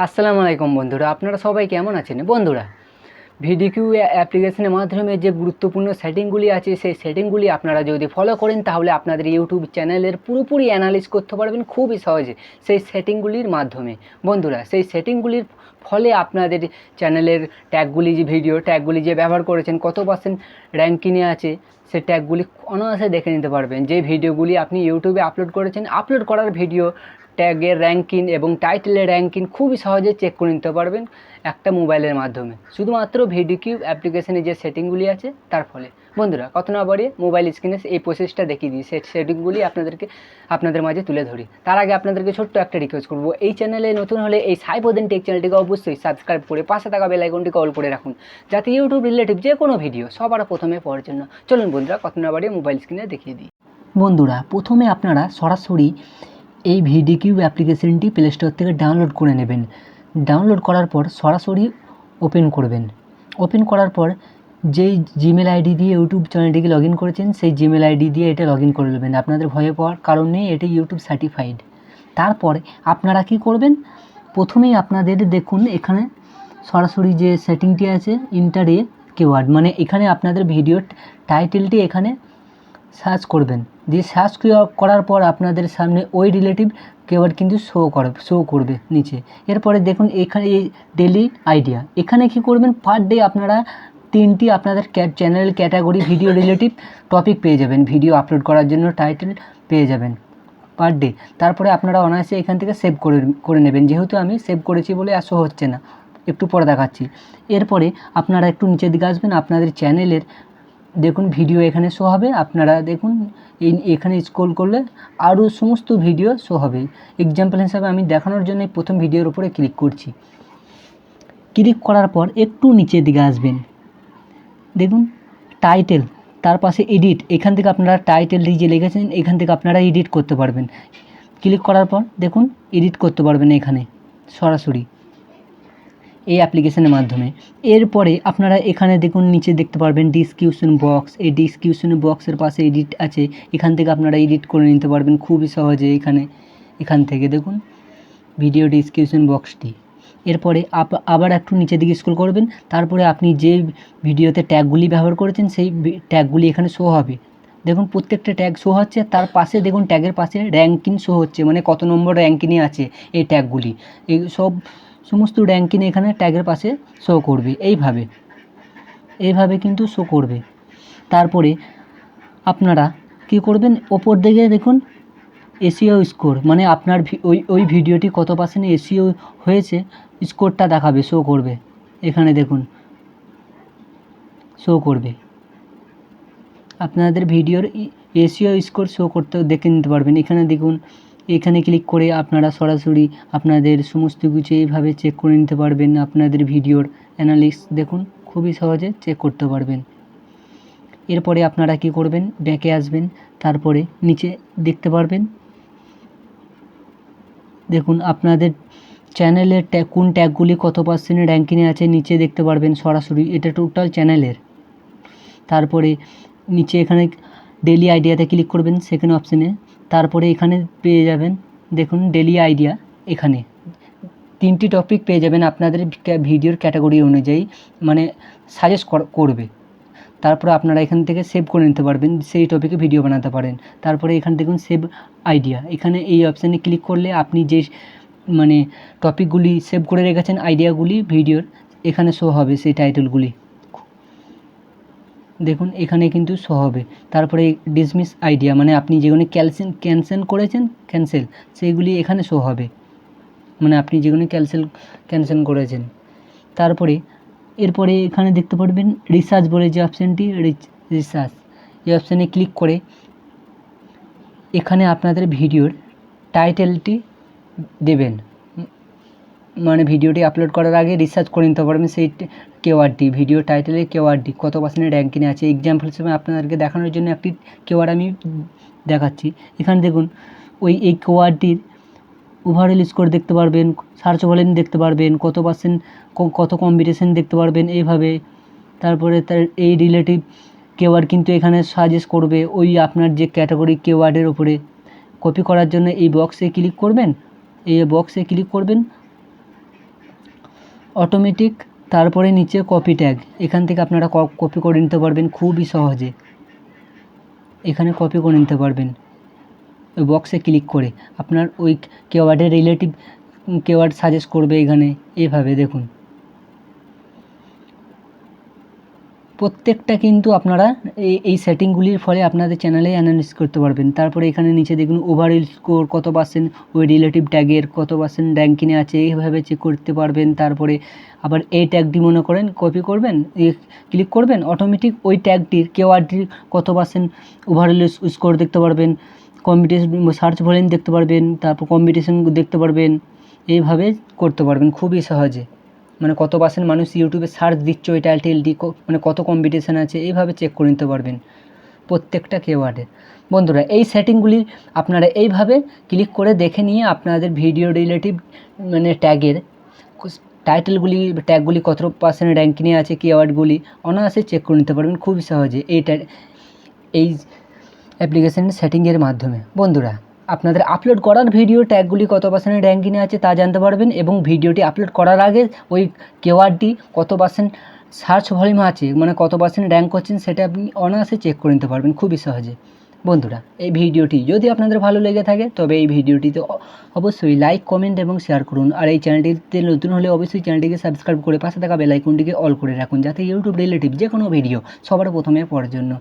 আসসালামু আলাইকুম বন্ধুরা, আপনারা সবাই কেমন আছেন? বন্ধুরা, ভিডিকিউ অ্যাপ্লিকেশনের মাধ্যমে যে গুরুত্বপূর্ণ সেটিংগুলি আছে, সেই সেটিংগুলি আপনারা যদি ফলো করেন তাহলে আপনাদের ইউটিউব চ্যানেলের পুরোপুরি অ্যানালাইজ করতে পারবেন খুবই সহজে সেই সেটিংগুলির মাধ্যমে। বন্ধুরা, সেই সেটিংগুলির ফলে আপনাদের চ্যানেলের ট্যাগগুলি, যে ভিডিও ট্যাগগুলি যে ব্যবহার করেছেন, কত পার্সেন্ট র্যাঙ্কিংয়ে আছে, সেই ট্যাগগুলি অনায়াসে দেখে নিতে পারবেন। যে ভিডিওগুলি আপনি ইউটিউবে আপলোড করেছেন, আপলোড করার ভিডিও ট্যাগের র্যাঙ্কিং এবং টাইটেলের র্যাঙ্কিং খুবই সহজে চেক করে নিতে পারবেন একটা মোবাইলের মাধ্যমে, শুধুমাত্র ভিডিকিউ অ্যাপ্লিকেশনে যে সেটিংগুলি আছে তার ফলে। বন্ধুরা, কত না বাড়িয়ে মোবাইল স্ক্রিনে এই প্রসেসটা দেখিয়ে দিই, সেই সেটিংগুলি আপনাদের মাঝে তুলে ধরি। তার আগে আপনাদেরকে ছোট্ট একটা রিকোয়েস্ট করবো, এই চ্যানেলে নতুন হলে এই সাইফুদ্দিন টেক চ্যানেলটিকে অবশ্যই সাবস্ক্রাইব করে পাশে থাকা বেল আইকনটিকে অল করে রাখুন, যাতে ইউটিউব রিলেটিভ যে কোনো ভিডিও সবার প্রথমে পাওয়ার জন্য। চলুন বন্ধুরা, কত না বাড়িয়ে মোবাইল স্ক্রিনে দেখিয়ে দিই। বন্ধুরা, প্রথমে আপনারা সরাসরি এই ভিডিকিউ অ্যাপ্লিকেশনটি প্লে স্টোর থেকে ডাউনলোড করে নেবেন। ডাউনলোড করার পর সরাসরি ওপেন করবেন। ওপেন করার পর যেই জিমেল আইডি দিয়ে ইউটিউব চ্যানেলটিকে লগ ইন করেছেন, সেই জিমেল আইডি দিয়ে এটা লগ ইন করে নেবেন। আপনাদের ভয়ে পাওয়ার কারণ নেই, এটি ইউটিউব সার্টিফাইড। তারপরে আপনারা কি করবেন, প্রথমেই আপনাদের দেখুন এখানে সরাসরি যে সেটিংটি আছে, ইন্টার এ কিওয়ার্ড, মানে এখানে আপনাদের ভিডিওর টাইটেলটি এখানে সার্চ করবেন। দিয়ে সার্চ করার পর আপনাদের সামনে ওই রিলেটিভ কিওয়ার্ড কিন্তু শো করবে নিচে। এরপরে দেখুন এখানে এই ডেলি আইডিয়া, এখানে কি করবেন, পার ডে আপনারা 3টি আপনাদের channel category video relative topic পেয়ে যাবেন, ভিডিও আপলোড করার জন্য টাইটেল পেয়ে যাবেন পার ডে। তারপরে আপনারা অনায়াসে এখান থেকে সেভ করে নেবেন। যেহেতু আমি সেভ করেছি বলে আর শো হচ্ছে না, একটু পরে দেখাচ্ছি। এরপরে আপনারা একটু নিচের দিকে আসবেন, আপনাদের চ্যানেলের দেখুন ভিডিও এখানে শো হবে। আপনারা দেখুন এখানে স্ক্রল করলে আরও সমস্ত ভিডিও শো হবে। এক্সাম্পল হিসাবে আমি দেখানোর জন্য প্রথম ভিডিওর উপরে ক্লিক করছি। ক্লিক করার পর একটু নিচের দিকে আসবেন, দেখুন টাইটেল, তার পাশে এডিট, এখান থেকে আপনারা টাইটেলটি যে লিখেছেন এখান থেকে আপনারা এডিট করতে পারবেন। ক্লিক করার পর দেখুন এডিট করতে পারবেন এখানে সরাসরি এই অ্যাপ্লিকেশনের মাধ্যমে। এরপরে আপনারা এখানে দেখুন নিচে দেখতে পারবেন ডিসক্রিপশন বক্স, এই ডিসক্রিপশন বক্সের পাশে এডিট আছে, এখান থেকে আপনারা এডিট করে নিতে পারবেন খুবই সহজে। এখান থেকে দেখুন ভিডিও ডিসক্রিপশন বক্সটি। এরপরে আবার একটু নিচের দিকে স্ক্রল করবেন, তারপরে আপনি যে ভিডিওতে ট্যাগগুলি ব্যবহার করেছেন সেই ট্যাগগুলি এখানে শো হবে। দেখুন প্রত্যেকটা ট্যাগ শো হচ্ছে, তার পাশে দেখুন ট্যাগের পাশে র্যাঙ্কিং শো হচ্ছে, মানে কত নম্বর র্যাঙ্কিংয়ে আছে এই ট্যাগগুলি। এই সমস্ত র্যাঙ্কিং এখানে ট্যাগের পাশে শো করবে, এইভাবে কিন্তু শো করবে। তারপরে আপনারা কি করবেন, ওপর দিকে দেখুন এসইও স্কোর, মানে আপনার ওই ভিডিওটি কত পার্সেন্ট এসইও হয়েছে স্কোরটা দেখাবে, শো করবে। এখানে দেখুন শো করবে, আপনাদের ভিডিওর এসইও স্কোর শো করতে দেখে নিতে পারবেন। এখানে দেখুন, এখানে ক্লিক করে আপনারা সরাসরি আপনাদের সমস্ত কিছু এইভাবে চেক করে নিতে পারবেন। আপনাদের ভিডিওর অ্যানালিসিস দেখুন খুবই সহজে চেক করতে পারবেন। এরপরে আপনারা কি করবেন, ব্যাকে আসবেন, তারপরে নিচে দেখতে পারবেন দেখুন আপনাদের চ্যানেলের কোন ট্যাগগুলি কত পার্সেন্ট র্যাঙ্কিংয়ে আছে নিচে দেখতে পারবেন সরাসরি, এটা টোটাল চ্যানেলের। তারপরে নিচে এখানে ডেলি আইডিয়াতে ক্লিক করবেন সেকেন্ড অপশানে, তারপরে এখানে পেয়ে যাবেন দেখুন ডেলি আইডিয়া, এখানে 3টি টপিক পেয়ে যাবেন আপনাদের ভিডিওর ক্যাটাগরি অনুযায়ী, মানে সাজেস্ট করবে। তারপরে আপনারা এখান থেকে সেভ করে নিতে পারবেন, সেই টপিকে ভিডিও বানাতে পারেন। তারপরে এখানে দেখুন সেভ আইডিয়া, এখানে এই অপশানে ক্লিক করলে আপনি যে মানে টপিকগুলি সেভ করে রেখেছেন আইডিয়াগুলি ভিডিওর এখানে শো হবে, সেই টাইটেলগুলি দেখুন এখানে কিন্তু শো হবে। তারপরে ডিসমিস আইডিয়া, মানে আপনি যেগুলো ক্যান্সেল করেছেন সেইগুলি এখানে শো হবে, মানে আপনি যেগুলো ক্যান্সেল করেছেন। তারপরে এরপরে এখানে দেখতে পারবেন রিসার্চ বলে যে অপশানটি, রিসার্চ এই অপশানে ক্লিক করে এখানে আপনাদের ভিডিওর টাইটেলটি দেবেন, মানে ভিডিওটি আপলোড করার আগে রিসার্চ করে নিতে পারবেন সেই কিওয়ার্ডটি, ভিডিও টাইটেলের কিওয়ার্ডটি কত পার্সেন্ট র্যাঙ্কিংয়ে আছে। এক্সাম্পল হিসেবে আপনাদেরকে দেখানোর জন্য একটি কিওয়ার্ড আমি দেখাচ্ছি। এখানে দেখুন এই কিওয়ার্ডটির ওভারঅল স্কোর দেখতে পারবেন, সার্চ ভলিউম দেখতে পারবেন, কত পার্সেন্ট কত কম্পিটিশন দেখতে পারবেন এইভাবে। তারপরে তার এই রিলেটিভ কিওয়ার্ড কিন্তু এখানে সাজেস্ট করবে ওই আপনার যে ক্যাটাগরি কিওয়ার্ডের ওপরে। কপি করার জন্য এই বক্সে ক্লিক করবেন, এই বক্সে ক্লিক করবেন, অটোমেটিক, তারপরে নিচে কপি ট্যাগ, এখান থেকে আপনারা কপি করে নিতে পারবেন খুবই সহজে। এখানে কপি করে নিতে পারবেন ওই বক্সে ক্লিক করে। আপনার ওই কিওয়ার্ডের রিলেটিভ কিওয়ার্ড সাজেস্ট করবে এখানে, এইভাবে দেখুন প্রত্যেকটা কিন্তু আপনারা এই সেটিংগুলির ফলে আপনাদের চ্যানেলে অ্যানালাইজ করতে পারবেন। তারপরে এখানে নিচে দেখুন ওভারঅল স্কোর কত পার্সেন্ট, ওই রিলেটিভ ট্যাগের কত পার্সেন্ট র্যাঙ্কিংয়ে আছে, এইভাবে চেক করতে পারবেন। তারপরে আবার এই ট্যাগটি মনে করেন কপি করবেন, ক্লিক করবেন, অটোমেটিক ওই ট্যাগটির কিওয়ার্ডটির কত পার্সেন্ট ওভারঅল স্কোর দেখতে পারবেন, কম্পিটিশন সার্চ ভলিউম দেখতে পারবেন, তারপর কম্পিটিশন দেখতে পারবেন। এইভাবে করতে পারবেন খুবই সহজে, মানে কত পার্সেন্ট মানুষ ইউটিউবে সার্চ দিচ্ছে ওই টাইটেলটি, মানে কত কম্পিটিশান আছে, এইভাবে চেক করে নিতে পারবেন প্রত্যেকটা কিওয়ার্ডে। বন্ধুরা এই সেটিংগুলি আপনারা এইভাবে ক্লিক করে দেখে নিয়ে আপনাদের ভিডিও রিলেটিভ মানে ট্যাগের টাইটেলগুলি ট্যাগগুলি কত পার্সেন্ট র্যাঙ্কিংয়ে আছে, কিওয়ার্ডগুলি অনায়াসে চেক করে নিতে পারবেন খুবই সহজে এই অ্যাপ্লিকেশানের সেটিংয়ের মাধ্যমে। বন্ধুরা আপনাদের আপলোড করার ভিডিও ট্যাগগুলি কত পার্সেন্ট র্যাঙ্কিংয়ে আছে তা জানতে পারবেন, এবং ভিডিওটি আপলোড করার আগে ওই কিওয়ার্ডটি কত পার্সেন্ট সার্চ ভলিউম আছে, মানে কত পার্সেন্ট র্যাঙ্ক করছেন, সেটা আপনি অনায়াসে চেক করে নিতে পারবেন খুবই সহজে। বন্ধুরা এই ভিডিওটি যদি আপনাদের ভালো লেগে থাকে তবে এই ভিডিওটিতে অবশ্যই লাইক, কমেন্ট এবং শেয়ার করুন। আর এই চ্যানেলটিতে নতুন হলে অবশ্যই চ্যানেলটিকে সাবস্ক্রাইব করে পাশে থাকা বেল আইকনটিকে অল করে রাখুন, যাতে ইউটিউব রিলেটিভ যে কোনো ভিডিও সবার প্রথমে পড়ার জন্য